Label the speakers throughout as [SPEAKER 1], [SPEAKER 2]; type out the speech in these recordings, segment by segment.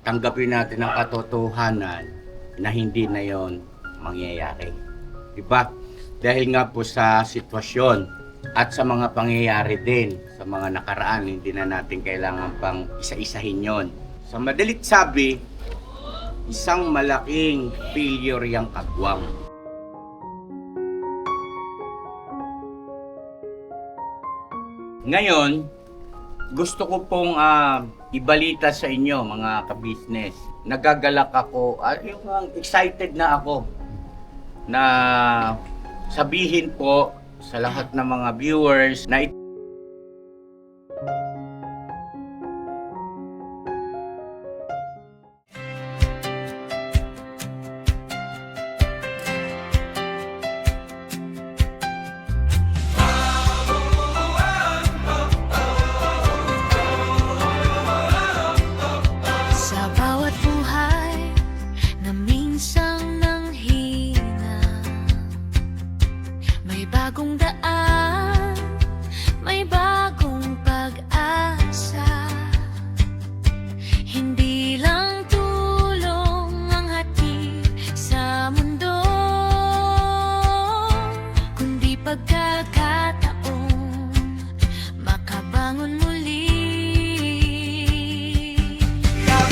[SPEAKER 1] tanggapin natin ang katotohanan na hindi na yon mangyayari. Diba? Dahil nga po sa sitwasyon at sa mga pangyayari din sa mga nakaraan, hindi na natin kailangan pang isa-isahin yon. Sa madalit sabi, isang malaking failure yung kagwang. Ngayon, gusto ko pong ibalita sa inyo mga ka-business. Nagagalak ako, excited na ako na sabihin po sa lahat ng mga viewers na
[SPEAKER 2] Sa bawat buhay na minsang nanghina, may bagong daan, may bagong pag-asa. Hindi lang tulong ang hatid sa mundo, kundi pagkakataong makabangon muli.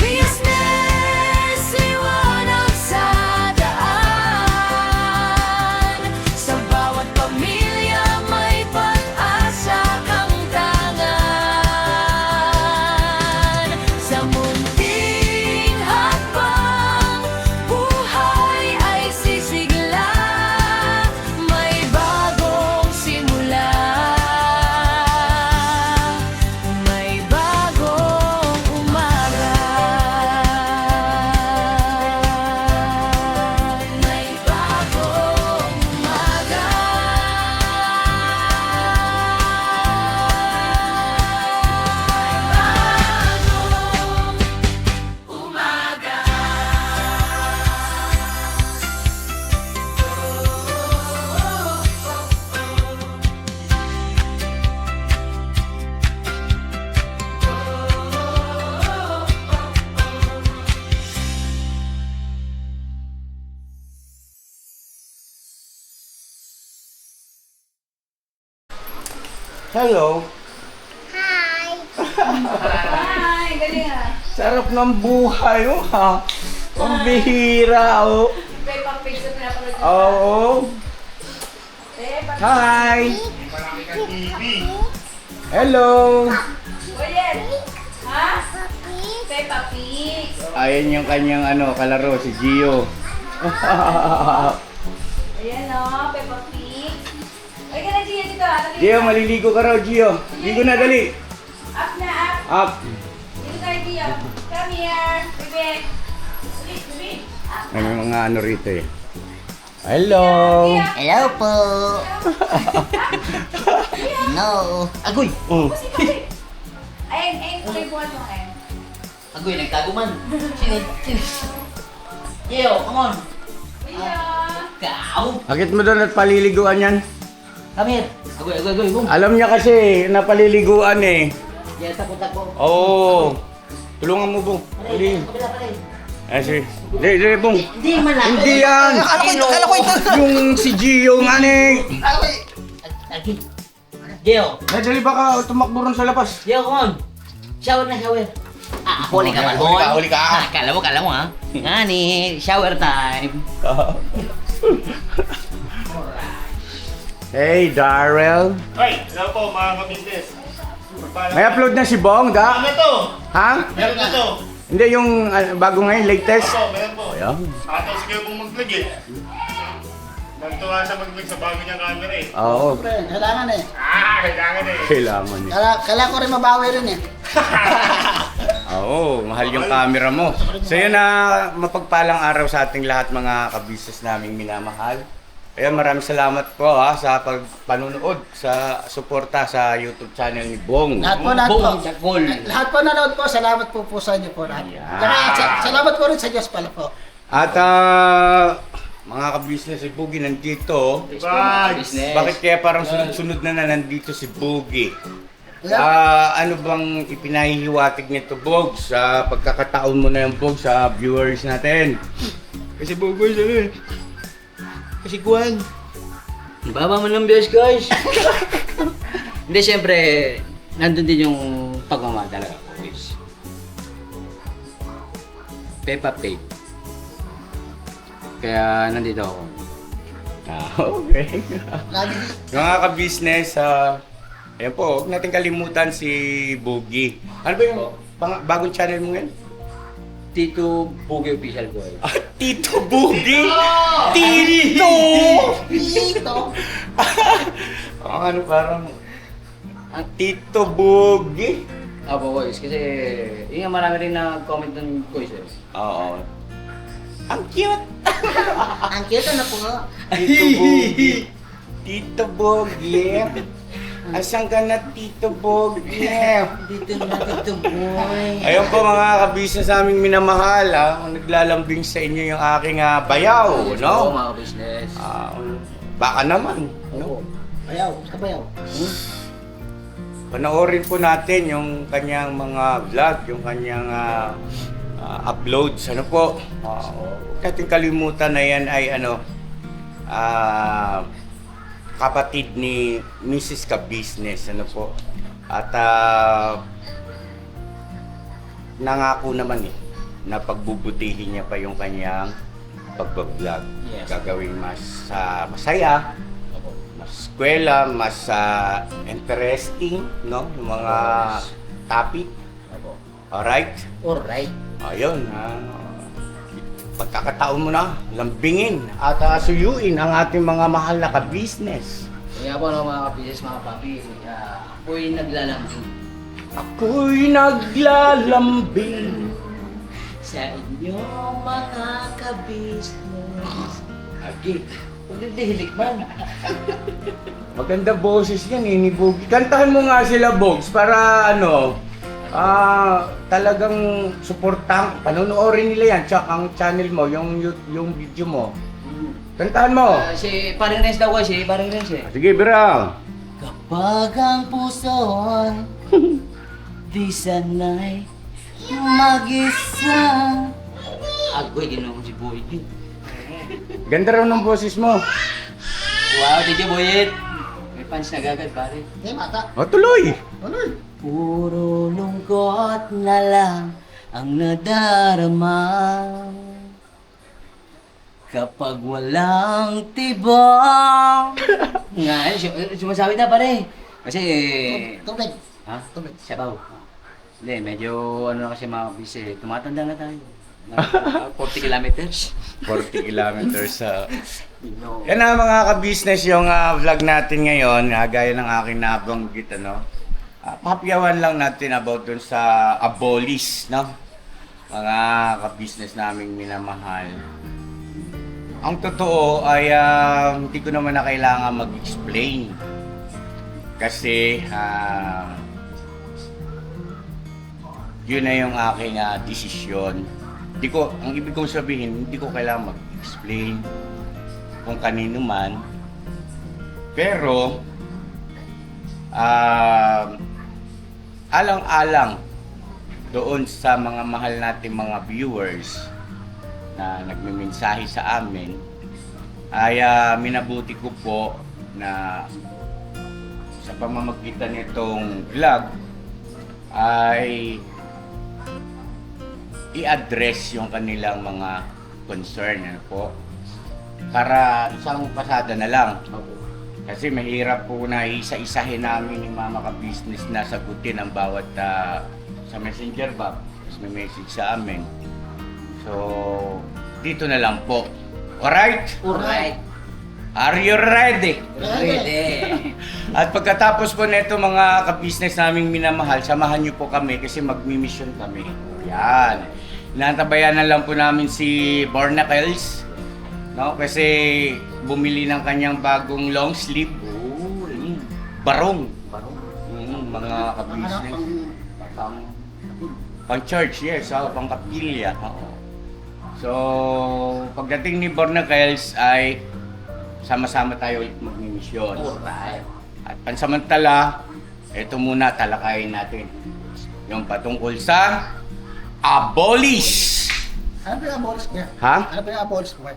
[SPEAKER 2] Business, liwanag sa daan. Sa bawat pamilya may pag-asa kang tangan. Sa munting hakbang, buhay ay sisigla. May bagong simula. May bagong umaga. May bagong umaga.
[SPEAKER 1] hello,
[SPEAKER 3] Hi!
[SPEAKER 4] Ay, galing ah.
[SPEAKER 1] sarap ng buhay oh ha. Ang bihira oh.
[SPEAKER 4] May pang-page na pinapanood ko.
[SPEAKER 1] Oo. Hi. Hello.
[SPEAKER 4] O yan. Ha? Peppa Pig.
[SPEAKER 1] Ayan yung kanyang kalaro si Gio.
[SPEAKER 4] Ayan o, Peppa Pig. Ay, ka na Gia dito ha.
[SPEAKER 1] Gio, maliligo ka raw Gio. Ligo na dali.
[SPEAKER 4] Up na, up.
[SPEAKER 1] Up.
[SPEAKER 4] Dito tayo Gia. Come here. Bebe. Sweet, sweet. Up.
[SPEAKER 1] May mga rito eh. Hello.
[SPEAKER 4] Gia.
[SPEAKER 3] Hello po! No!
[SPEAKER 5] Agoy!
[SPEAKER 1] Oh.
[SPEAKER 4] Si Papi. Ayun, may buwan mo ayun.
[SPEAKER 5] Agoy, nagtago man. Sino? Yo, come on!
[SPEAKER 4] Gia.
[SPEAKER 5] Kau!
[SPEAKER 1] Bakit mo doon at paliliguan yan?
[SPEAKER 5] Come here! Agoy, boom!
[SPEAKER 1] Alam niya kasi na paliliguan eh.
[SPEAKER 5] Yan, takot-takot.
[SPEAKER 1] Oo. Tulungan mo Bong.
[SPEAKER 5] Pare,
[SPEAKER 1] Dali.
[SPEAKER 5] kabila pare.
[SPEAKER 1] Sige. Dali Bong.
[SPEAKER 5] Hindi man lang.
[SPEAKER 1] Hindi yan.
[SPEAKER 5] Akala ko ito.
[SPEAKER 1] Yung si Gio nga ni.
[SPEAKER 5] Agoy. Gio!
[SPEAKER 1] Dali baka tumakbo ron sa labas.
[SPEAKER 5] Gio, come on! Shower na, shower. Huli ka man, boy.
[SPEAKER 1] Huli ka.
[SPEAKER 5] Kala mo ha? Nga ni, shower time.
[SPEAKER 1] Hey Darrell.
[SPEAKER 6] Ay, hello po mga ka-business.
[SPEAKER 1] May upload na si Bong, da?
[SPEAKER 6] Ano to?
[SPEAKER 1] Ha?
[SPEAKER 6] Meron na to.
[SPEAKER 1] Hindi yung bago ngayon, latest.
[SPEAKER 6] Opo, meron po.
[SPEAKER 1] Ayan.
[SPEAKER 6] Ataw sige pong mag-vlog eh. Nagtuwa siya mag-vlog sa bago niyang camera eh.
[SPEAKER 1] Oo.
[SPEAKER 3] Kailangan eh.
[SPEAKER 6] Kailangan eh.
[SPEAKER 1] Kailangan eh.
[SPEAKER 3] Kailangan ko rin mabawi rin eh.
[SPEAKER 1] Oo, mahal yung camera mo. So yun na mapagpalang araw sa ating lahat mga kabisnes naming minamahal. Kaya maraming salamat po sa pagpanunood, sa suporta sa YouTube channel ni Bong.
[SPEAKER 3] Lahat po.
[SPEAKER 5] Jakol.
[SPEAKER 3] Lahat po nanood po, salamat po sa inyo po lahat.
[SPEAKER 1] Ayan.
[SPEAKER 3] Salamat po rin sa Diyos pala po.
[SPEAKER 1] At mga kabisnes, si Boogie nandito.
[SPEAKER 6] Bye!
[SPEAKER 5] Business.
[SPEAKER 1] Bakit kaya parang sunod-sunod na nandito si Boogie? Ano bang ipinahihiwatig nito, Bog, sa pagkakataon mo na yung Bog sa viewers natin? Kasi Bog, guys, ano eh? Kasi Juan.
[SPEAKER 5] Baba mo ng views, guys. Hindi, syempre, nandun din yung pagmamahal talaga ko, guys. Peppa Pig. Kaya nandito ako.
[SPEAKER 1] Okay.
[SPEAKER 3] Lagi
[SPEAKER 1] Mga ka-business, ayan po, huwag natin kalimutan si Bogie. Ano ba yung bagong channel mo ngayon?
[SPEAKER 5] Tito Boogie Official, guys.
[SPEAKER 1] Tito Bogie! Tito!
[SPEAKER 3] dito.
[SPEAKER 1] Ano parang... Tito Bogie?
[SPEAKER 5] Apo, guys, kasi yun nga marami rin na-comment ng guys.
[SPEAKER 1] Oo. Ang cute!
[SPEAKER 3] Ang cute na po.
[SPEAKER 1] Tito Bogie. Tito Bogie. Asan ka na, Tito Bogie?
[SPEAKER 3] Dito na dito, boy.
[SPEAKER 1] Ayun po mga kabisnes naming minamahal, naglalambing sa inyo yung aking bayaw,
[SPEAKER 5] Oo,
[SPEAKER 1] no?
[SPEAKER 5] mga business.
[SPEAKER 1] Baka naman, no?
[SPEAKER 3] Bayaw, sa bayaw.
[SPEAKER 1] Panoorin po natin yung kanyang mga vlog, yung kanyang uploads, ano po. Huwag natin kalimutan na yan ay kapatid ni Mrs. Ka-Business, ano po. At nangako naman na pagbubutihin niya pa yung kanyang pagbablog.
[SPEAKER 5] Yes.
[SPEAKER 1] Gagawing mas masaya, mas eskwela, mas interesting, no? Yung mga topic. Alright?
[SPEAKER 3] Alright.
[SPEAKER 1] Ayun, pagkakataon mo na, lambingin at suyuin ang ating mga mahal na ka-business.
[SPEAKER 5] Kaya po mga business, mga papi, ako'y naglalambing
[SPEAKER 1] Ako'y naglalambing.
[SPEAKER 5] sa inyo mga ka-business. Agi, huwag hilik man.
[SPEAKER 1] Maganda boses yan ni Bogie. Kantahan mo nga sila, Bogs, para talagang suportahan, panonoorin nila yan, tsaka ang channel mo, yung video mo. Kantahan mo.
[SPEAKER 5] Si Paring Renz daw kasi, Paring Renz eh.
[SPEAKER 1] Sige, Birang.
[SPEAKER 5] Kapag ang puso'y di sanay mag-isa. Agoy, ginawa ko si Boyet.
[SPEAKER 1] Ganda raw ng boses mo.
[SPEAKER 5] Wow, thank you, Boyet. May punch na gagad, pare.
[SPEAKER 3] Hey, mata.
[SPEAKER 1] O, tuloy.
[SPEAKER 3] Ano?
[SPEAKER 5] Puro lungkot na lang ang nadarama kapag walang tibang. Nga, sumasabi na pare. Kasi,
[SPEAKER 3] Tubig.
[SPEAKER 5] ha? Sabaw. Hindi, medyo ano na kasi mga busy. Tumatanda na tayo. 40 kilometers.
[SPEAKER 1] 40 kilometers sa...
[SPEAKER 5] No.
[SPEAKER 1] Yan na mga ka-business yung vlog natin ngayon. Gaya ng aking nabanggit, papyawan lang natin about dun sa Abolis, no? Mga ka-business naming minamahal. Ang totoo ay hindi ko naman na kailangan mag-explain. Kasi yun na yung aking desisyon. Ang ibig kong sabihin, hindi ko kailangan mag-explain kung kanino man. Pero, alang-alang doon sa mga mahal nating mga viewers na nagme-mensahe sa amin, ay minabuti ko po na sa pamamagitan nitong vlog ay i-address yung kanilang mga concern, po, para isang pasada na lang. Kasi mahirap po na isa-isahin namin yung mga ka-business na sagutin ang bawat sa messenger ba, tapos may message sa amin. So, dito na lang po. Alright?
[SPEAKER 5] Alright.
[SPEAKER 1] Are you ready?
[SPEAKER 5] Ready.
[SPEAKER 1] At pagkatapos po nito mga ka-business naming minamahal, samahan niyo po kami kasi magmi-mission kami. Yan. Natabayanan lang po namin si Barnacles, no? Kasi bumili ng kanyang bagong long sleeve. Barong. Mga ka-business. Pang church, yes. Pang kapilya. So, pagdating ni Barnacles ay sama-sama tayo ulit magmi-mission.
[SPEAKER 5] Alright.
[SPEAKER 1] At pansamantala, ito muna talakayin natin. Yung patungkol sa abolish.
[SPEAKER 3] Ano ba yung abolish niya?
[SPEAKER 1] Ha?
[SPEAKER 3] Ano ba yung abolish mo?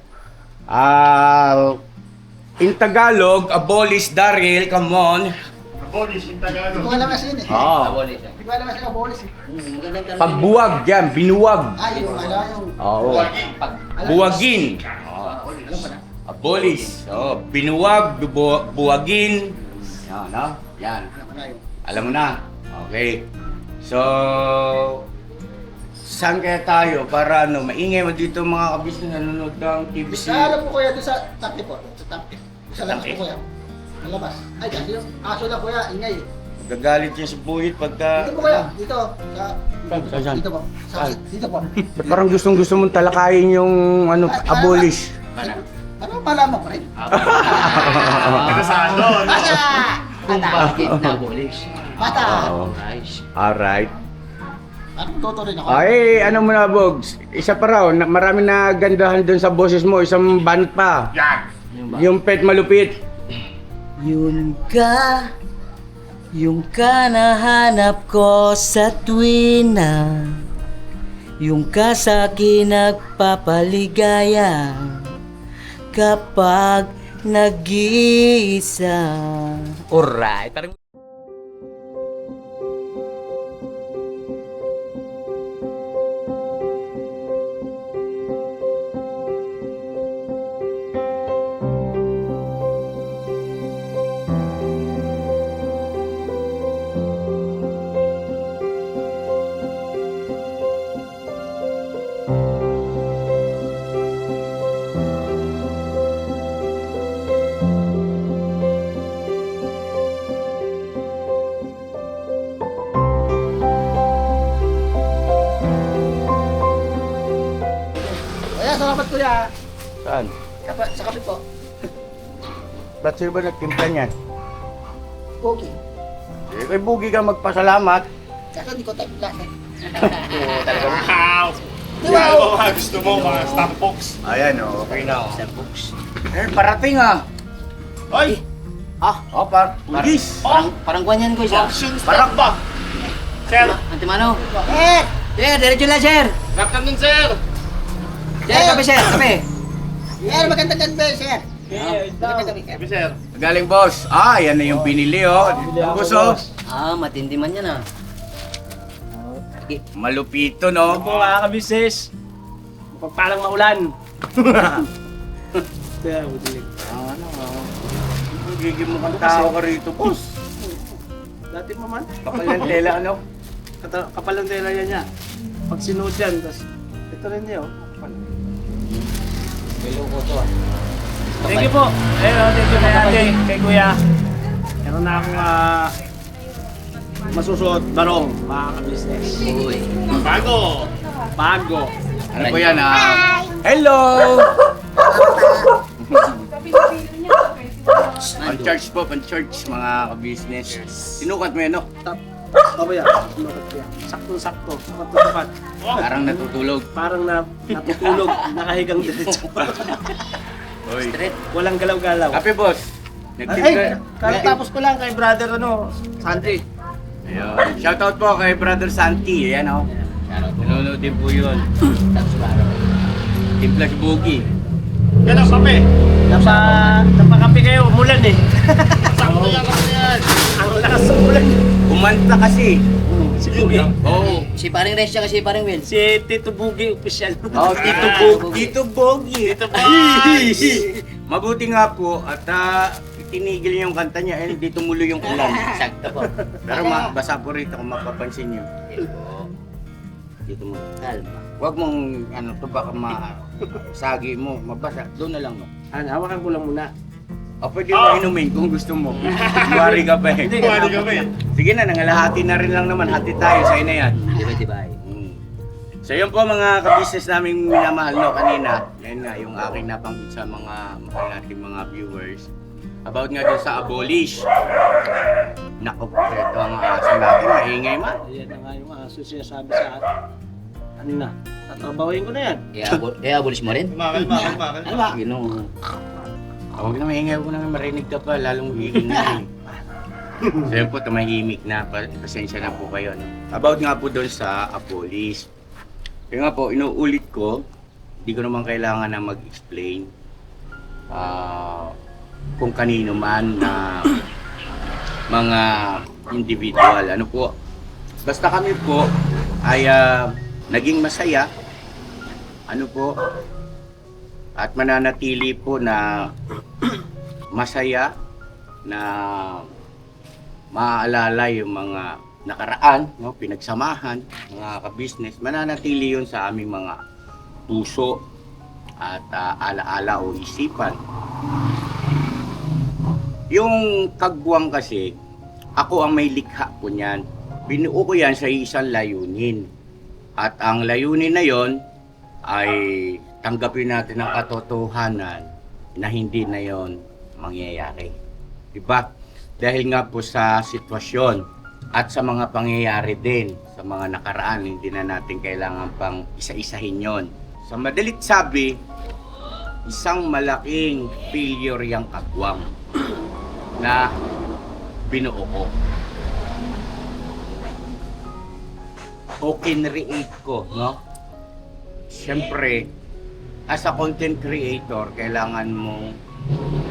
[SPEAKER 1] In Tagalog, abolish Daryl, come on.
[SPEAKER 6] Abolish yung
[SPEAKER 3] Hindi
[SPEAKER 6] Tagalog.
[SPEAKER 3] ko alam kasi yun eh.
[SPEAKER 1] Oo.
[SPEAKER 5] Abolish.
[SPEAKER 3] Hindi ko alam kasi yung abolish eh.
[SPEAKER 5] Magandang term.
[SPEAKER 1] Pagbuwag yan, binuwag.
[SPEAKER 3] Yung ano, yung...
[SPEAKER 1] Oo.
[SPEAKER 3] Alam-
[SPEAKER 1] Buwagin.
[SPEAKER 3] Alam ko na.
[SPEAKER 1] Abolish. Oo. Binuwag, buwagin. Yan, no? Yan.
[SPEAKER 3] Alam ko na yun.
[SPEAKER 1] Alam mo na. Okay. So, saan kaya tayo para ano, maingay mo dito mga kabis na nanonood ng TVC?
[SPEAKER 3] Alam ko kuya doon sa tapte po. Sa tapte. Sa labas
[SPEAKER 1] Tapte?
[SPEAKER 3] po kuya. Sa labas. Ay, kasi yung aso na kuya, ingay.
[SPEAKER 1] Gagalit yan si Buhit pagka...
[SPEAKER 3] Dito po kuya, dito.
[SPEAKER 1] Saan?
[SPEAKER 3] Dito po. Dito po.
[SPEAKER 1] Ba't parang gustong gusto mong talakayin yung ano, abolish?
[SPEAKER 3] Ano malaman ko rin?
[SPEAKER 6] Pinasado, no?
[SPEAKER 3] Bata!
[SPEAKER 5] Kung
[SPEAKER 3] Bata!
[SPEAKER 5] bakit na-abolish.
[SPEAKER 3] Bata!
[SPEAKER 1] Oo.
[SPEAKER 5] Alright.
[SPEAKER 1] Alright.
[SPEAKER 3] Anong toto rin ako?
[SPEAKER 1] Ay, ano mo na, Bogs? Isa pa raw, marami na gandahan doon sa boses mo, isang banat pa.
[SPEAKER 6] Yan.
[SPEAKER 5] Yung ba?
[SPEAKER 1] Yung pet malupit.
[SPEAKER 5] Yung ka nahanap ko sa tuwina. Yung ka sa akin nagpapaligaya kapag nag-iisa. Alright, parang...
[SPEAKER 3] Kuya, salamat kuya.
[SPEAKER 1] Saan?
[SPEAKER 3] Sa kape po.
[SPEAKER 1] Ba't sino ba nagtimpla niyan?
[SPEAKER 3] Okay.
[SPEAKER 1] Eh, kay Bugi ka magpasalamat.
[SPEAKER 3] Kasi hindi ko type lang eh.
[SPEAKER 6] Wow. Yan ang mga gusto mo, mga stamp box.
[SPEAKER 1] Ayan, okay na.
[SPEAKER 5] Sa books.
[SPEAKER 1] Eh, parating ah.
[SPEAKER 6] Ay!
[SPEAKER 1] Oh, Bugis.
[SPEAKER 5] Parang kwan yan ko isa.
[SPEAKER 6] Action
[SPEAKER 1] Parang
[SPEAKER 6] stamp ba? Sir!
[SPEAKER 5] Antimano.
[SPEAKER 3] Eh!
[SPEAKER 5] Sir, diretso lang sir.
[SPEAKER 6] Captain nun, sir!
[SPEAKER 5] Sir, kape sir, kape.
[SPEAKER 3] Eh, maganda dyan ba, sir? Maganda gabi, sir.
[SPEAKER 6] Sabi, sir.
[SPEAKER 1] Galing boss. Ah, yan na yung binili oh. Boss oh.
[SPEAKER 5] Matindi man yan ah. Sige.
[SPEAKER 1] Malupito no.
[SPEAKER 7] Po mga kabisis, pagpalang maulan. Kaya, budilig.
[SPEAKER 1] Ano, gigim mo kang tao ka rito, boss.
[SPEAKER 7] Dati pa man,
[SPEAKER 1] Kapal ng tela, ano?
[SPEAKER 7] kapal ang tela yan niya. Pag sinuot yan, tapos ito rin niya, oh. Kapal. Thank you po. Thank you kay ate, kay kuya. Meron na akong masusuot barong, mga kabisnes.
[SPEAKER 5] Uy.
[SPEAKER 6] Bago!
[SPEAKER 7] Bago.
[SPEAKER 1] Ano po yan ah? Hello! Pan-church po, pan-church mga ka-business. Sinukat mo yan, no?
[SPEAKER 7] Ako yan, sinukat ko yan. Sakto-sakto, sapat-sapat.
[SPEAKER 1] Parang natutulog.
[SPEAKER 7] Parang natutulog, nakahigang diretso.
[SPEAKER 1] Oy.
[SPEAKER 5] Straight.
[SPEAKER 7] Walang galaw-galaw.
[SPEAKER 1] Kape, boss.
[SPEAKER 7] Ay,
[SPEAKER 1] Nagtimpla.
[SPEAKER 7] katatapos ko lang kay brother Santi.
[SPEAKER 1] Ayun. Shoutout po kay Brother Santi. Ayan, oh. Nanonood din po yun. Timpla si Bugi.
[SPEAKER 6] Yan ang kape!
[SPEAKER 7] Napakapi kayo, umulan eh.
[SPEAKER 6] Sakto yan, sakto yan!
[SPEAKER 7] Ang lakas ng ulan.
[SPEAKER 1] Kumanta kasi.
[SPEAKER 7] Si Bugi.
[SPEAKER 1] Oo.
[SPEAKER 5] Si paring Resya kasi paring Will.
[SPEAKER 7] Si Tito Bugi, official.
[SPEAKER 1] Oh, Tito Bugi. Tito Bugi.
[SPEAKER 6] Ito boys!
[SPEAKER 1] Mabuti nga po at tinigil niya yung kanta niya eh hindi tumuloy yung ulan.
[SPEAKER 5] Sakto po.
[SPEAKER 1] Pero basa po rito kung mapapansin niyo. Dito mo.
[SPEAKER 5] Kalma.
[SPEAKER 1] Huwag mong ano to baka sagi mo, mabasa. Doon na lang mo.
[SPEAKER 7] Hawakan ko lang muna.
[SPEAKER 1] O pwede mo inumin kung gusto mo. Buwari ka pa eh.
[SPEAKER 6] Buwari ka ba eh?
[SPEAKER 1] Sige na, nangalahati na rin lang naman. Hati tayo, sa'yo na yan.
[SPEAKER 5] Diba?
[SPEAKER 1] So yun po mga ka-business naming minamahal no kanina. Yan nga yung aking nabanggit sa mga mahal nating mga viewers. About nga dun sa abolish. Naku, ito ang aso natin, maingay man.
[SPEAKER 7] Ayan na nga yung aso siya sabi sa atin. Ano na? Tatrabahuin ko na yan.
[SPEAKER 5] Abolish mo rin?
[SPEAKER 6] Kalma.
[SPEAKER 5] Ano ba? Ginoo.
[SPEAKER 1] Huwag na maingay, huwag na marinig ka pa, lalong magiging na So yun po, tumahimik na. Pasensya na po kayo. No? About nga po doon sa Apolis. Kaya nga po, inuulit ko, hindi ko naman kailangan na mag-explain kung kanino man na mga individual. Ano po, basta kami po ay naging masaya. Ano po, at mananatili po na masaya na maaalala yung mga nakaraan, no, pinagsamahan, mga ka-business, mananatili yun sa aming mga puso at alaala o isipan. Yung kagwang kasi, ako ang may likha po niyan. Binuo ko yan sa isang layunin. At ang layunin na yon ay tanggapin natin ang katotohanan na hindi na yon mangyayari. Diba? Dahil nga po sa sitwasyon at sa mga pangyayari din, sa mga nakaraan, hindi na natin kailangan pang isa-isahin yon. Sa madalit sabi, isang malaking failure yung kagwang na binuo ko. O kinreate ko, no? Siyempre, as a content creator, kailangan mong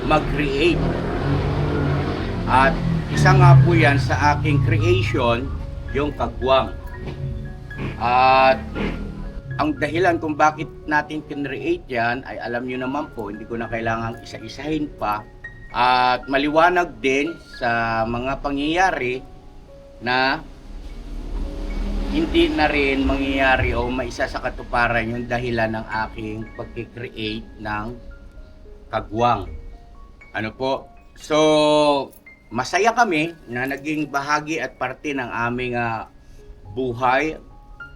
[SPEAKER 1] mag-create. At isa nga po yan sa aking creation, yung kagwang. At ang dahilan kung bakit natin kinreate yan, ay alam nyo naman po, hindi ko na kailangang isa-isahin pa. At maliwanag din sa mga pangyayari na hindi na rin mangyayari o maisa sa katuparan yung dahilan ng aking pag-create ng kagwang. Ano po? So, masaya kami na naging bahagi at parte ng aming buhay,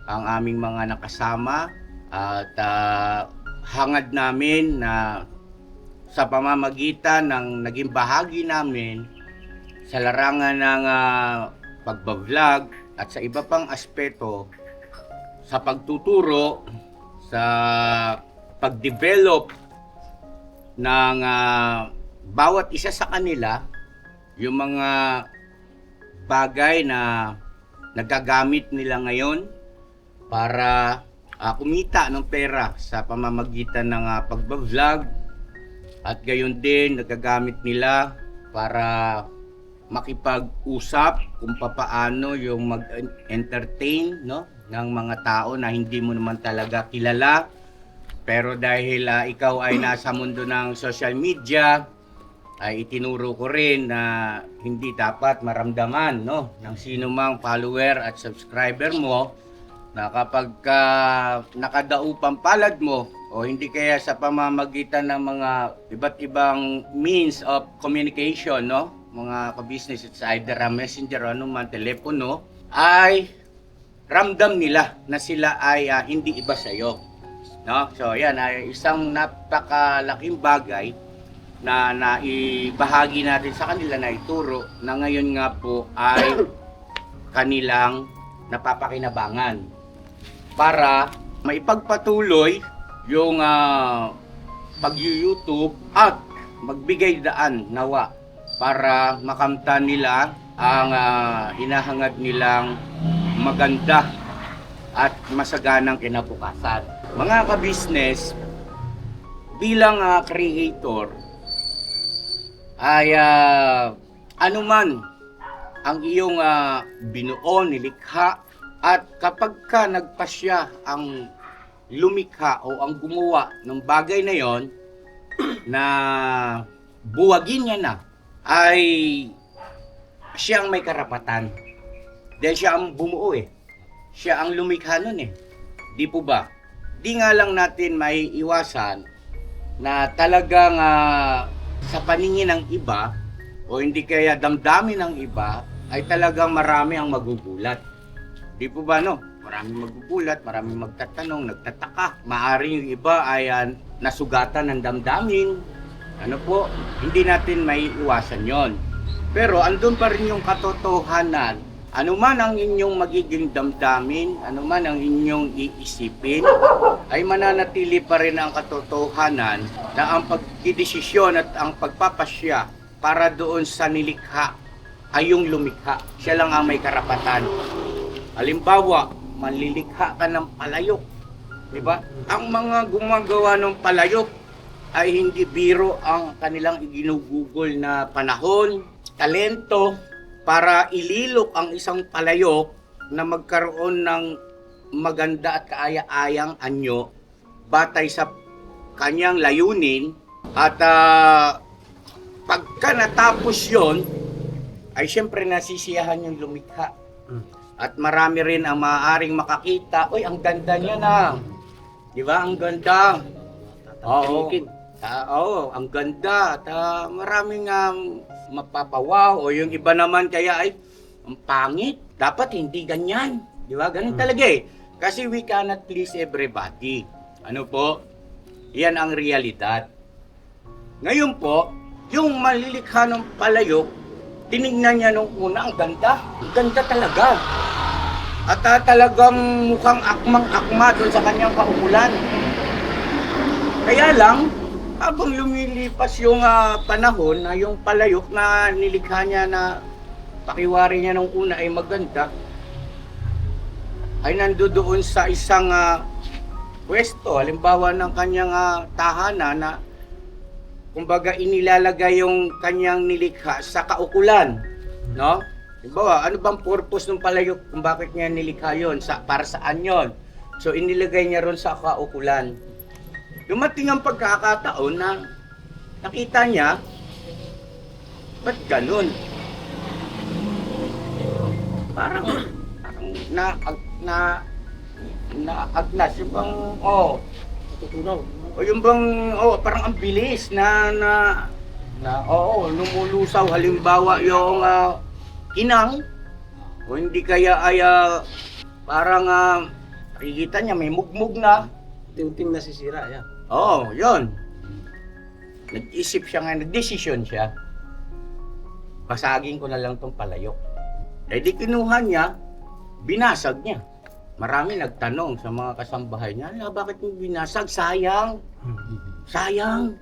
[SPEAKER 1] ang aming mga nakasama, at hangad namin na sa pamamagitan ng naging bahagi namin sa larangan ng pagbablog at sa iba pang aspeto sa pagtuturo, sa pagdevelop ng bawat isa sa kanila, yung mga bagay na nagagamit nila ngayon para kumita ng pera sa pamamagitan ng pagbablog, at gayon din nagagamit nila para makipag-usap kung papaano yung mag-entertain, no, ng mga tao na hindi mo naman talaga kilala. Pero dahil ikaw ay nasa mundo ng social media, ay itinuro ko rin na hindi dapat maramdaman, no, ng sino mang follower at subscriber mo na kapag nakadaupang palad mo o hindi kaya sa pamamagitan ng mga iba't ibang means of communication, no, mga ka-business, it's either a messenger o anong man, telepono, ay ramdam nila na sila ay hindi iba sa iyo, no? So yan ay isang napakalaking bagay na naibahagi natin sa kanila, na ituro na ngayon nga po ay kanilang napapakinabangan para maipagpatuloy yung pag-YouTube at magbigay daan nawa para makamtan nila ang hinahangad nilang maganda at masaganang kinabukasan. Mga ka-business, bilang creator, ay anuman ang iyong binuo, nilikha, at kapag ka nagpasya ang lumikha o ang gumawa ng bagay na yon na buwagin niya na, ay siya ang may karapatan. Dahil siya ang bumuo Siya ang lumikha nun Di po ba? Di nga lang natin may iwasan na talagang sa paningin ng iba o hindi kaya damdamin ng iba ay talagang marami ang magugulat. Di po ba, no? Maraming magugulat, maraming magtatanong, nagtataka. Maaring yung iba ay nasugatan ng damdamin. Ano po, hindi natin may iwasan yon. Pero andun pa rin yung katotohanan. Ano man ang inyong magiging damdamin, ano man ang inyong iisipin, ay mananatili pa rin ang katotohanan na ang pagdidesisyon at ang pagpapasya para doon sa nilikha ay yung lumikha. Siya lang ang may karapatan. Halimbawa, manlilikha ka ng palayok. Di ba? Ang mga gumagawa ng palayok ay hindi biro ang kanilang iginugugol na panahon, talento, para ililok ang isang palayok na magkaroon ng maganda at kaaya-ayang anyo batay sa kanyang layunin. At pagka natapos yon ay syempre nasisiyahan yung lumikha. At marami rin ang maaaring makakita, "Uy, ang ganda niya na." Di ba? Ang ganda. Oo. Oo, ang ganda. At maraming mapapawaw. O yung iba naman kaya ay, ang pangit. Dapat hindi ganyan. Di ba? Ganun talaga eh. Kasi we cannot please everybody. Ano po? Yan ang realidad. Ngayon po, yung malilikha ng palayok, tinignan niya nung una, ang ganda. Ang ganda talaga. At talagang mukhang akmang-akma doon sa kanyang kaukulan. Kaya lang, habang lumilipas yung panahon na yung palayok na nilikha niya na pakiwari niya nung una ay maganda, ay nandoon sa isang pwesto, halimbawa ng kanyang tahanan na kumbaga inilalagay yung kanyang nilikha sa kaukulan, no? Halimbawa, ano bang purpose ng palayok kung bakit niya nilikha yun? Para saan yun? So inilagay niya ron sa kaukulan. Dumating ang pagkakataon na nakita niya, ba't ganun? Parang naagnas yung bang, o yung bang, parang ang bilis na lumulusaw. Halimbawa yung kinang, o hindi kaya ay parang nakikita niya may mugmug na.
[SPEAKER 3] Ting-ting nasisira yan.
[SPEAKER 1] Oo, yun. Nag-isip siya nga, nag-desisyon siya. Basagin ko na lang tong palayok. Eh di kinuha niya, binasag niya. Marami nagtanong sa mga kasambahay niya, bakit mo binasag? Sayang. Sayang.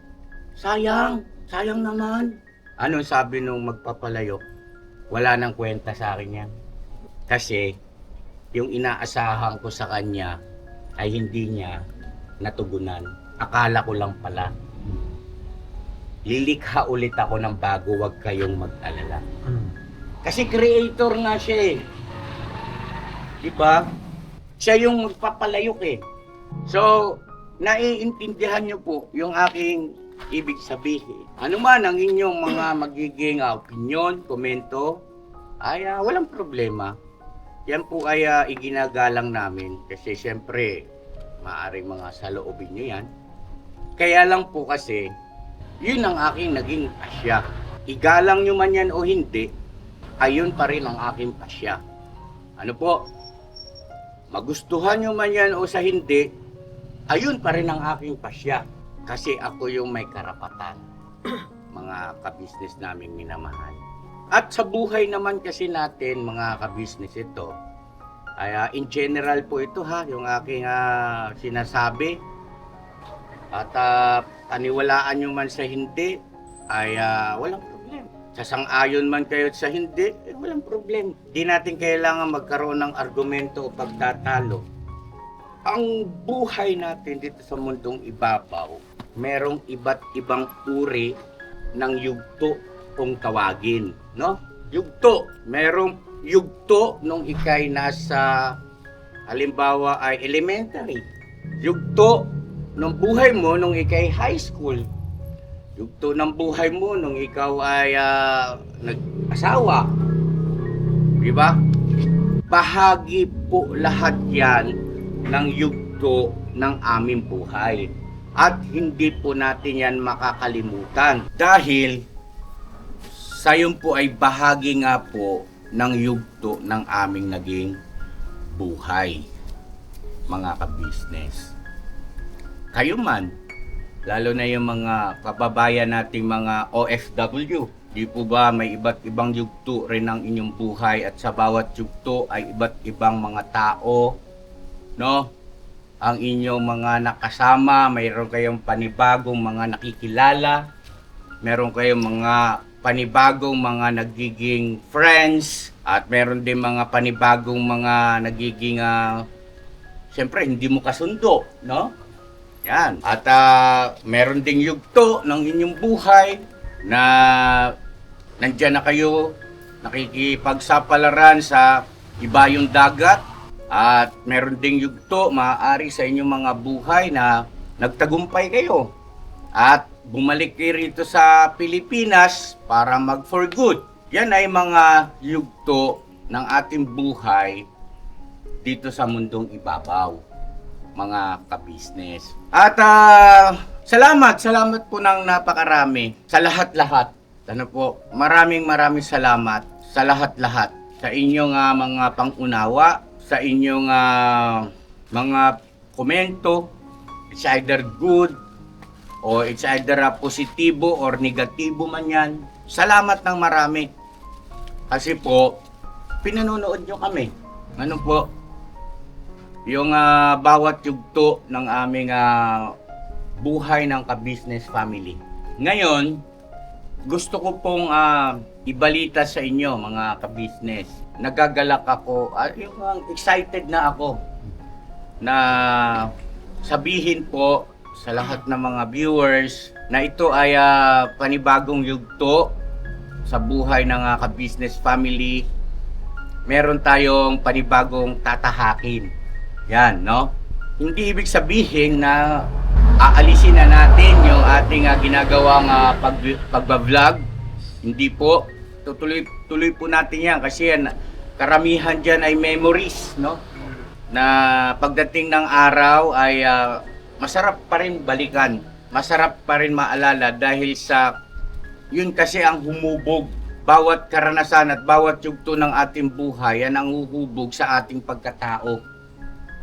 [SPEAKER 1] Sayang. Sayang naman. Anong sabi nung magpapalayok? Wala nang kwenta sa akin yan. Kasi yung inaasahan ko sa kanya ay hindi niya natugunan. Akala ko lang pala. Lilikha ulit ako ng bago, wag kayong mag-alala. Kasi creator nga siya eh. Diba? Siya yung magpapalayok eh. So, naiintindihan niyo po yung aking ibig sabihin. Ano man ang inyong mga magiging opinion, komento, ay walang problema. Yan po ay iginagalang namin kasi syempre maaaring mga saloobin nyo yan. Kaya lang po kasi, yun ang aking naging pasya. Igalang nyo man yan o hindi, ayun pa rin ang aking pasya. Ano po? Magustuhan nyo man yan o sa hindi, ayun pa rin ang aking pasya. Kasi ako yung may karapatan, mga kabisnes naming minamahal. At sa buhay naman kasi natin, mga kabisnes ito, ay in general po ito yung aking sinasabi. At paniwalaan nyo man sa hindi, ay walang problema. Sasang-ayon man kayo sa hindi, walang problema. Di natin kailangan magkaroon ng argumento o pagtatalo. Ang buhay natin dito sa mundong ibabaw, merong iba't ibang uri ng yugto kung tawagin, no? Yugto, merong yugto nung ikay nasa halimbawa ay elementary. Yugto ng buhay mo nung ikay high school. Yugto ng buhay mo nung ikaw ay nag-asawa. Di ba? Bahagi po lahat yan ng yugto ng aming buhay. At hindi po natin yan makakalimutan. Dahil sa yun po ay bahagi nga po ng yugto ng aming naging buhay, mga kabisnes. Kayo man, lalo na yung mga kababayan nating mga OFW, di po ba may iba't ibang yugto rin ng inyong buhay at sa bawat yugto ay iba't ibang mga tao, no? Ang inyong mga nakasama, mayroon kayong panibagong mga nakikilala, meron kayong mga panibagong mga nagiging friends at meron din mga panibagong mga nagiging siyempre hindi mo kasundo, no? Yan. At meron ding yugto ng inyong buhay na nandyan na kayo nakikipagsapalaran sa ibayong dagat at meron ding yugto maaari sa inyong mga buhay na nagtagumpay kayo at bumalik kayo rito sa Pilipinas para mag for good. Yan ay mga yugto ng ating buhay dito sa mundong ibabaw, mga kabisnes. At salamat po ng napakarami sa lahat-lahat. Ano po, maraming salamat sa lahat-lahat. Sa inyong mga pangunawa, sa inyong mga komento, it's either good o it's either positibo or negatibo man yan. Salamat ng marami. Kasi po, pinanonood nyo kami. Ano po, yung bawat yugto ng aming buhay ng ka-business family. Ngayon, gusto ko pong ibalita sa inyo mga ka-business. Nagagalak ako, excited na ako na sabihin po sa lahat ng mga viewers na ito ay panibagong yugto sa buhay ng ka-business family. Meron tayong panibagong tatahakin. Yan, no? Hindi ibig sabihin na aalisin na natin yung ating ginagawang pagbablog. Hindi po. Tuloy po natin yan kasi yan, karamihan dyan ay memories, no? Na pagdating ng araw ay masarap pa rin balikan. Masarap pa rin maalala dahil sa yun kasi ang humubog. Bawat karanasan at bawat yugto ng ating buhay yan ang huhubog sa ating pagkatao.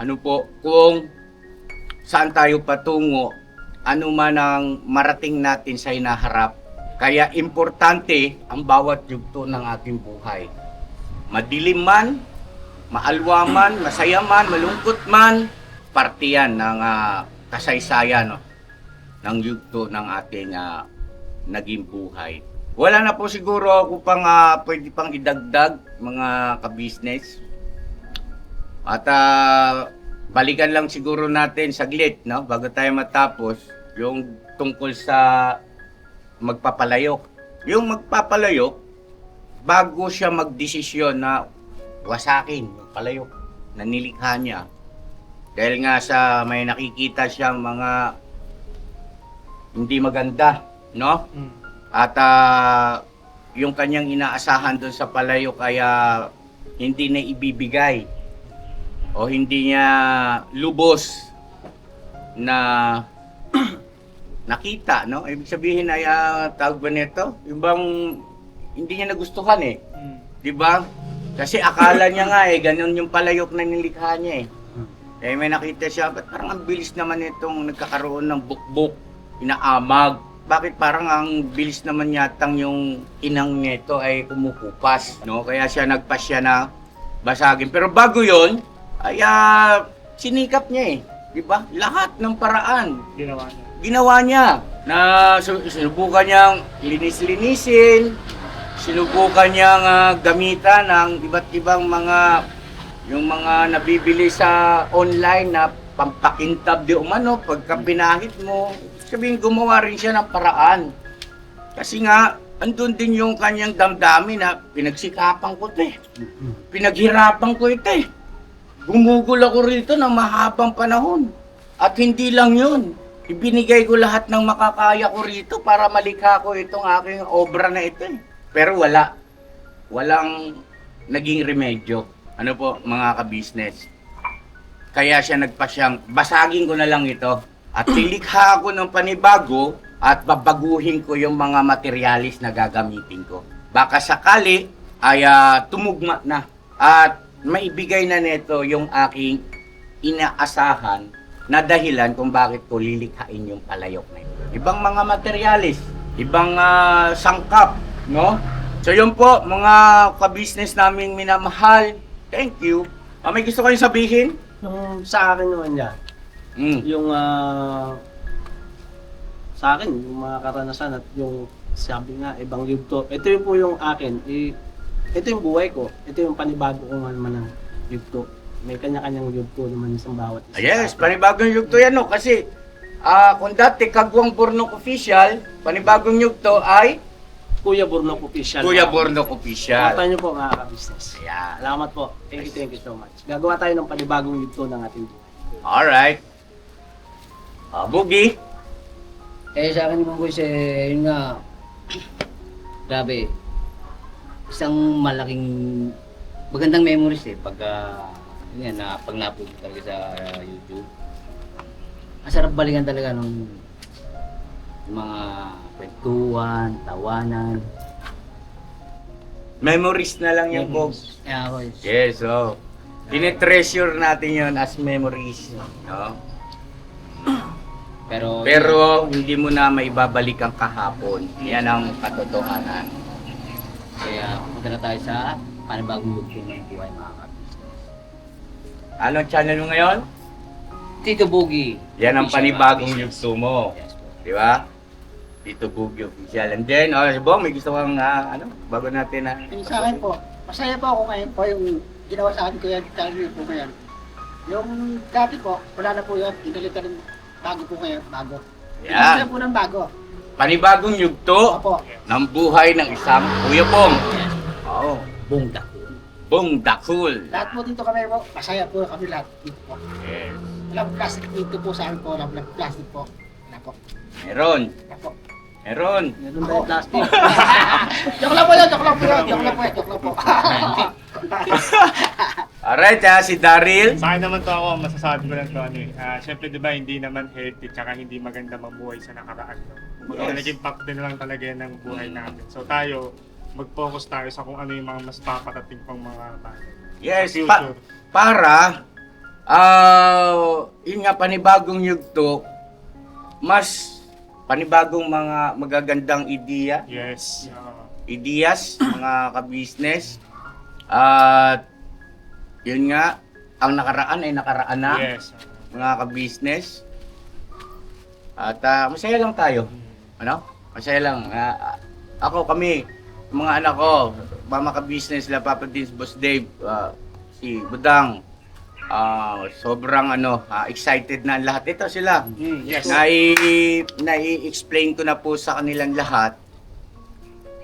[SPEAKER 1] Ano po, kung saan tayo patungo, ano man ang marating natin sa hinaharap. Kaya importante ang bawat yugto ng ating buhay. Madilim man, maalwa man, masaya man, malungkot man, parte yan ng kasaysayan, no? Ng yugto ng ating naging buhay. Wala na po siguro ako pang pwede pang idagdag mga ka-business. At balikan lang siguro natin saglit, no, bago tayo matapos yung tungkol sa magpapalayok. Yung magpapalayok, bago siya magdesisyon na wasakin yung palayok na nilikha niya. Dahil nga sa may nakikita siyang mga hindi maganda, no? At yung kanyang inaasahan doon sa palayok kaya hindi na ibibigay o hindi niya lubos na nakita, no? Ibig sabihin ay tawag ba nito? Yung bang hindi niya nagustuhan eh. 'Di ba? Kasi akala niya nga ganun yung palayok na nilikha niya eh. Eh may nakita siya, ba't parang ang bilis naman itong nagkakaroon ng bukbok, inaamag. Bakit parang ang bilis naman yatang yung inang nito ay kumukupas, no? Kaya siya nagpasya na basagin. Pero bago 'yon, ay sinikap niya eh, 'di ba? Lahat ng paraan ginawa niya. Na sinubukan niyang linis-linisin, sinubukan niyang gamitan ng iba't ibang yung mga nabibili sa online na pampakintab di umano pagka pinahit mo. Sabihin, gumawa rin siya ng paraan. Kasi nga, andun din yung kanyang damdamin na pinagsikapan ko ito eh. Pinaghirapan ko ito eh. Gumugol ako rito ng mahabang panahon. At hindi lang yun. Ibinigay ko lahat ng makakaya ko rito para malikha ko itong aking obra na ito eh. Pero wala. Walang naging remedyo. Ano po, mga ka-business. Kaya siya nagpasyang, basagin ko na lang ito. At lilikha ako ng panibago at babaguhin ko yung mga materialis na gagamitin ko. Baka sakali ay tumugma na at maibigay na nito yung aking inaasahan na dahilan kung bakit ko lilikhain yung palayok na ito. Ibang mga materialis, ibang sangkap, no? So yun po, mga ka-business naming minamahal, thank you. May gusto kayong sabihin?
[SPEAKER 3] Sa akin naman yan. Yung sa akin, yung mga karanasan at yung
[SPEAKER 7] Sabi nga, ibang yugto. Ito yung po yung akin. Ito yung buhay ko. Ito yung panibago ko naman ng yugto. May kanya-kanyang yugto naman sa bawat isa.
[SPEAKER 1] Yes, panibagong yugto yan, no? Kasi, kung dati Kagwang Burnok Official, panibagong yugto ay
[SPEAKER 7] Kuya Burnok Official.
[SPEAKER 1] Kuya Burnok Official.
[SPEAKER 7] Punta nyo po mga ka-business.
[SPEAKER 1] Ayan.
[SPEAKER 7] Salamat po. Thank you so much. Gagawa tayo ng panibagong yugto ng ating buhay.
[SPEAKER 1] Alright. Boogie.
[SPEAKER 5] Sa akin naman boys, yun nga, grabe, isang malaking, magandang memories pagka, pag na-upload talaga sa YouTube. Masarap balikan talaga nung mga kwentuhan, tawanan.
[SPEAKER 1] Memories na lang yan, Bogs.
[SPEAKER 5] Yeah, boys.
[SPEAKER 1] Yes, so, tinetreasure natin yun as memories. No? Pero hindi mo na maibabalik ang kahapon. Yan ang katotohanan.
[SPEAKER 5] Kaya punta na tayo sa panibagong yugto ng buhay mga ka-business.
[SPEAKER 1] Anong channel mo ngayon?
[SPEAKER 5] Tito Boogie.
[SPEAKER 1] Yan ang
[SPEAKER 5] Official,
[SPEAKER 1] panibagong
[SPEAKER 5] mga
[SPEAKER 1] yugto mo.
[SPEAKER 5] business. Yes, po.
[SPEAKER 1] Di ba? Dito Boogie Official. And then, Bong, may gusto kang, bago natin na...
[SPEAKER 3] Yung sa akin po, masaya po ako ngayon po yung ginawa sa akin ko yan, channel po ngayon. Yung dati po, wala na po yun, inalit na rin bago po ngayon, bago.
[SPEAKER 1] Yan.
[SPEAKER 3] Yan po ng bago.
[SPEAKER 1] Panibagong yugto
[SPEAKER 3] Opo.
[SPEAKER 1] ng buhay ng isang Kuya Bong. Oo.
[SPEAKER 5] Bong Dako.
[SPEAKER 1] Bong Dakul.
[SPEAKER 3] Lahat po dito kami po, masaya po kami lahat dito po.
[SPEAKER 1] Yes.
[SPEAKER 3] Walang plastic dito po sa akin po, walang plastic po. Wala po.
[SPEAKER 1] Meron.
[SPEAKER 3] Wala po.
[SPEAKER 1] Meron.
[SPEAKER 7] Meron tayo plastic.
[SPEAKER 3] Joke lang po yun, joke lang po yun, joke lang po yun, joke lang po.
[SPEAKER 1] Alright, si Daryl.
[SPEAKER 6] Sa akin naman to ako, masasabi ko lang to syempre di ba hindi naman healthy tsaka hindi maganda mabuhay sa nakaraan. No? Kumbaga
[SPEAKER 1] Yes.
[SPEAKER 6] naging impact din lang talaga yan ng buhay natin. So tayo, mag-focus tayo sa kung ano yung mga mas papatating pang mga bagay.
[SPEAKER 1] Yes,
[SPEAKER 6] Sa future.
[SPEAKER 1] para, yun nga, panibagong yugto, mas panibagong mga magagandang ideya,
[SPEAKER 6] Yes.
[SPEAKER 1] ideas, mga ka-business. At yun nga, ang nakaraan ay nakaraan na,
[SPEAKER 6] Yes.
[SPEAKER 1] mga ka-business. At masaya lang tayo. Ano? Masaya lang. Ako, kami, mga anak ko, mama ka-business, la Papa Dins, Boss Dave, si Budang, sobrang excited na ang lahat. Ito sila.
[SPEAKER 6] Yes.
[SPEAKER 1] Nai-explain ko na po sa kanilang lahat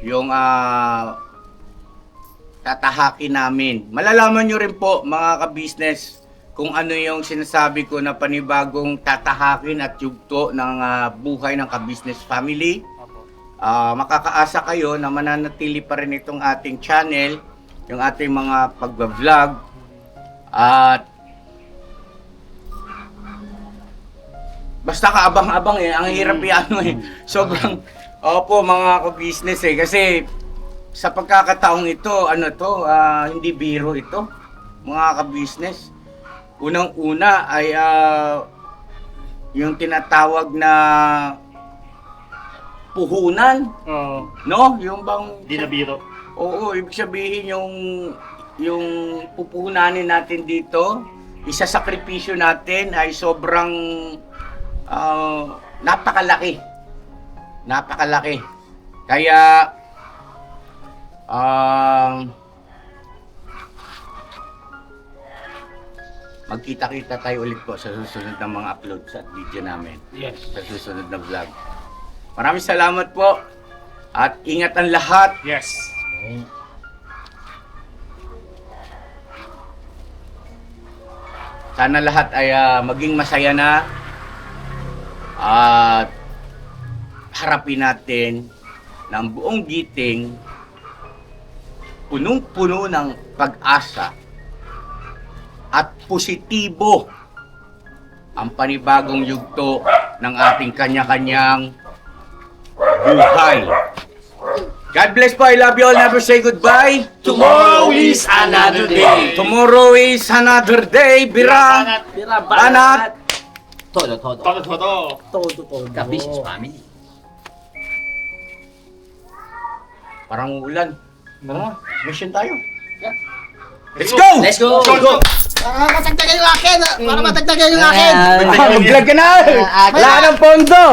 [SPEAKER 1] yung tatahakin namin. Malalaman nyo rin po, mga ka-business, kung ano yung sinasabi ko na panibagong tatahakin at yugto ng buhay ng ka-business family. Makakaasa kayo na mananatili pa rin itong ating channel, yung ating mga pagbablog. At basta kaabang-abang ang hirap yan sobrang, opo mga ka-business kasi sa pagkakataong ito, hindi biro ito, mga ka-business. Unang-una ay yung tinatawag na puhunan, no? Yung bang
[SPEAKER 6] Hindi na biro.
[SPEAKER 1] Oo, ibig sabihin yung pupuhunanin natin dito, isasakripisyo natin ay sobrang napakalaki. Napakalaki. Kaya magkita-kita tayo ulit po sa susunod na mga uploads at video namin.
[SPEAKER 7] Yes.
[SPEAKER 1] Sa susunod na vlog. Maraming salamat po at ingat ang lahat.
[SPEAKER 6] Yes.
[SPEAKER 1] Sana lahat ay maging masaya na at harapin natin ng buong giting, punong-puno ng pag-asa at positibo ang panibagong yugto ng ating kanya-kanyang buhay. God bless po. I love you all. Never say goodbye.
[SPEAKER 6] Tomorrow is another day.
[SPEAKER 1] Tomorrow is another day. Bira.
[SPEAKER 7] Bira,
[SPEAKER 1] Banat.
[SPEAKER 5] Todo.
[SPEAKER 6] Todo.
[SPEAKER 7] Todo.
[SPEAKER 5] Ka-business family.
[SPEAKER 1] Parang ulan. Mission tayo.
[SPEAKER 3] Yeah.
[SPEAKER 1] Let's go!
[SPEAKER 5] Let's go!
[SPEAKER 6] Go!
[SPEAKER 3] matagdagan yung akin. Para matagdagan yung akin.
[SPEAKER 1] Mag-vlog ka na! Wala ka ng pondo!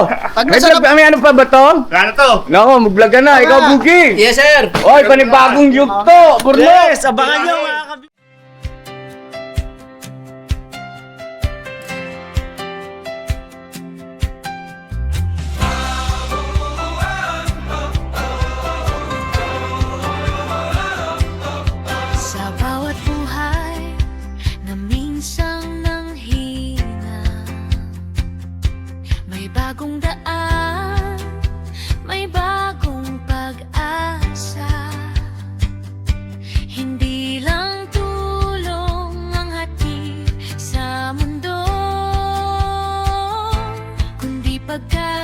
[SPEAKER 1] May vlog, may ano pa ba to?
[SPEAKER 6] Ano to?
[SPEAKER 1] Nako, mag-vlog ka na. Ikaw, Bugi!
[SPEAKER 5] Yes, sir!
[SPEAKER 1] Oy, panibagong yugto! Burno!
[SPEAKER 6] Yes, abangan nyo mga kabisnes.
[SPEAKER 2] Sa bawat buhay na minsang nanghina, may bagong daan, may bagong pag-asa. Hindi lang tulong ang hatid sa mundo, kundi pagka